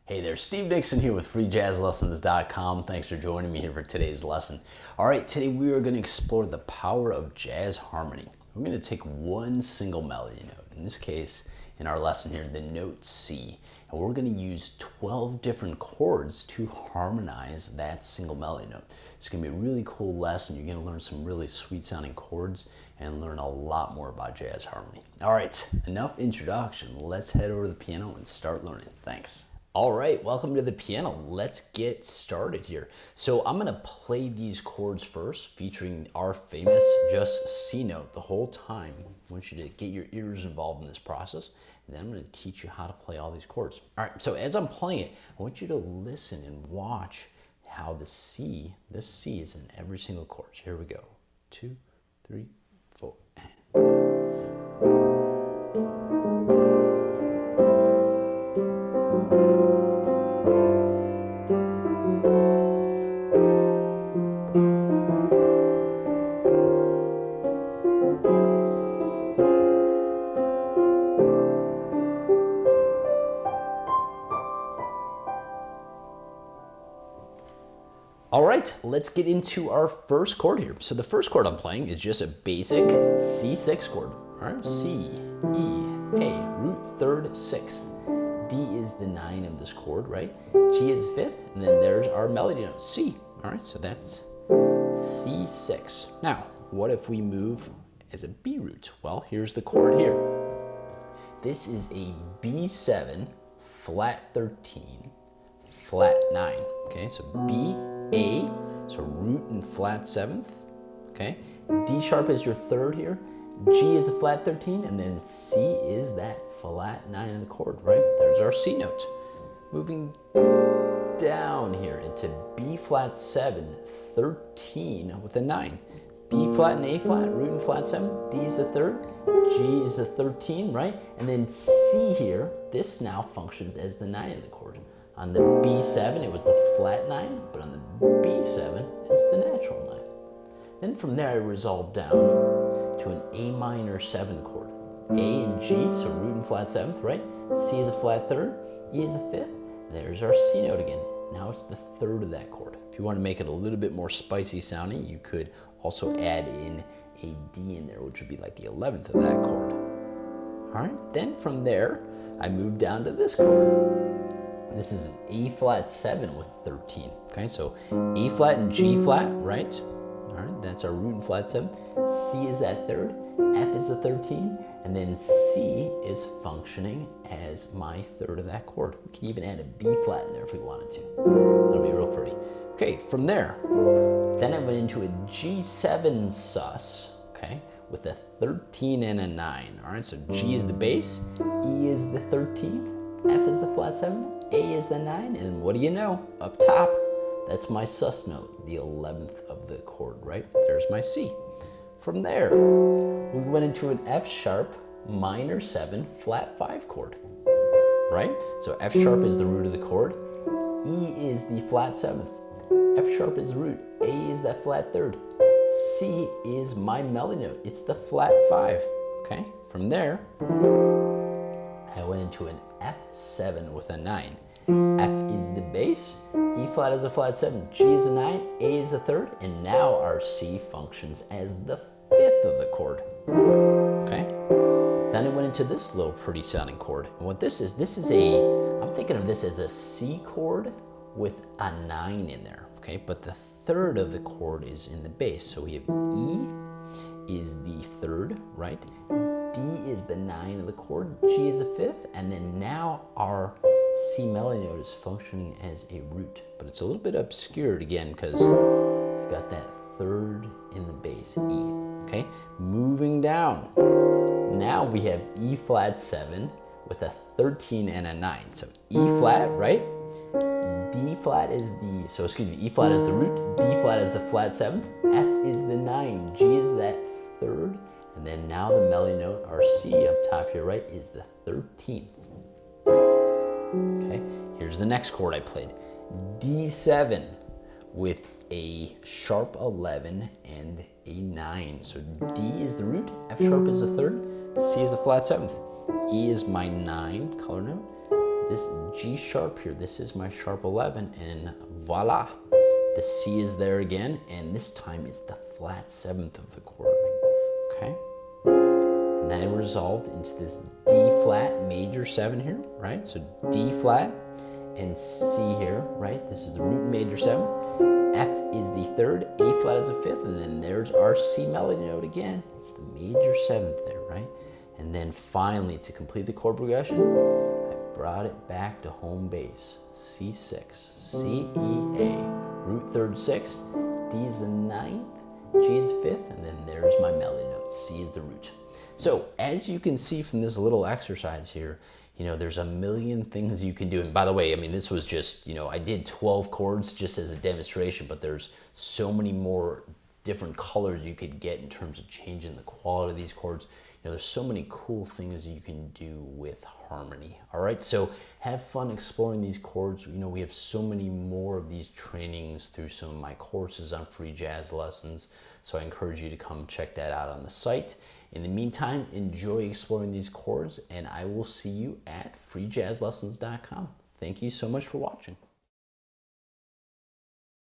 Hey there, Steve Dixon here with Freejazzlessons.com. Thanks for joining me here for today's lesson. All right, today we are going to explore the power of jazz harmony. We're going to take one single melody note, in this case, in our lesson here, the note C, and we're going to use 12 different chords to harmonize that single melody note. It's going to be a really cool lesson. You're going to learn some really sweet sounding chords and learn a lot more about jazz harmony. All right, enough introduction. Let's head over to the piano and start learning. Thanks. All right, welcome to the piano. Let's get started here. So I'm gonna play these chords first, featuring our famous just C note the whole time. I want you to get your ears involved in this process, and then I'm gonna teach you how to play all these chords. All right, so as I'm playing it, I want you to listen and watch how this C is in every single chord. So here we go, 2, 3, 4, and. All right, let's get into our first chord here. So the first chord I'm playing is just a basic C6 chord. All right, C, E, A, root third, sixth. D is the 9 of this chord, right? G is fifth, and then there's our melody note, C. All right, so that's C6. Now, what if we move as a B root? Well, here's the chord here. This is a B7, flat 13, flat 9. Okay, so B, A, so root and flat 7th, okay? D sharp is your third here, G is the flat 13, and then C is that flat 9 in the chord, right? There's our C note. Moving down here into B flat 7, 13 with a 9. B flat and A flat, root and flat 7, D is the third, G is the 13, right? And then C here, this now functions as the 9 in the chord. On the B7, it was the flat 9, but on the B7, it's the natural 9. Then from there, I resolve down to an A minor 7 chord. A and G, so root and flat 7th, right? C is a flat 3rd, E is a 5th. There's our C note again. Now it's the 3rd of that chord. If you want to make it a little bit more spicy sounding, you could also add in a D in there, which would be like the 11th of that chord. All right, then from there, I move down to this chord. This is an A flat 7 with 13. Okay, so A flat and G flat, right? All right, that's our root and flat 7. C is that 3rd, F is the 13, and then C is functioning as my 3rd of that chord. We can even add a B flat in there if we wanted to. That'll be real pretty. Okay, from there, then I went into a G7 sus, okay, with a 13 and a 9. All right, so G is the bass, E is the 13th, F is the flat 7, A is the 9, and what do you know? Up top, that's my sus note, the 11th of the chord, right? There's my C. From there, we went into an F sharp minor 7 flat 5 chord, right? So F sharp is the root of the chord, E is the flat 7th, F sharp is root, A is that flat 3rd, C is my melody note, it's the flat 5, okay? From there, I went into an F7 with a 9. F is the bass, E flat is a flat 7, G is a 9, A is a 3rd, and now our C functions as the 5th of the chord. Okay? Then I went into this little pretty sounding chord. And what this is I'm thinking of this as a C chord with a 9 in there. Okay? But the 3rd of the chord is in the bass. So we have E is the 3rd, right? D is the 9 of the chord, G is a 5th, and then now our C melody note is functioning as a root. But it's a little bit obscured again because we've got that 3rd in the bass, E. Okay, moving down. Now we have E flat 7 with a 13 and a 9. So E flat, right? E flat is the root, D flat is the flat 7th, F is the 9, G is that 3rd, and then now the melody note, our C up top here, right, is the 13th. Okay, here's the next chord I played. D7 with a sharp 11 and a 9. So D is the root, F sharp is the 3rd, C is the flat 7th, E is my 9 color note, this G sharp here, this is my sharp 11, and voila. The C is there again, and this time it's the flat 7th of the chord, okay? And then it resolved into this D flat major 7 here, right? So D flat and C here, right? This is the root major 7th. F is the 3rd, A flat is the 5th, and then there's our C melody note again. It's the major 7th there, right? And then finally, to complete the chord progression, I brought it back to home base. C6, C, E, A, root 3rd 6th, D is the 9th, G is 5th, and then there's my melody note. C is the root. So as you can see from this little exercise here, you know, there's a million things you can do. And by the way, I mean, this was just, you know, I did 12 chords just as a demonstration, but there's so many more different colors you could get in terms of changing the quality of these chords. You know, there's so many cool things you can do with harmony. All right, so have fun exploring these chords. You know, we have so many more of these trainings through some of my courses on Free Jazz Lessons. So I encourage you to come check that out on the site. In the meantime, enjoy exploring these chords, and I will see you at Freejazzlessons.com. Thank you so much for watching.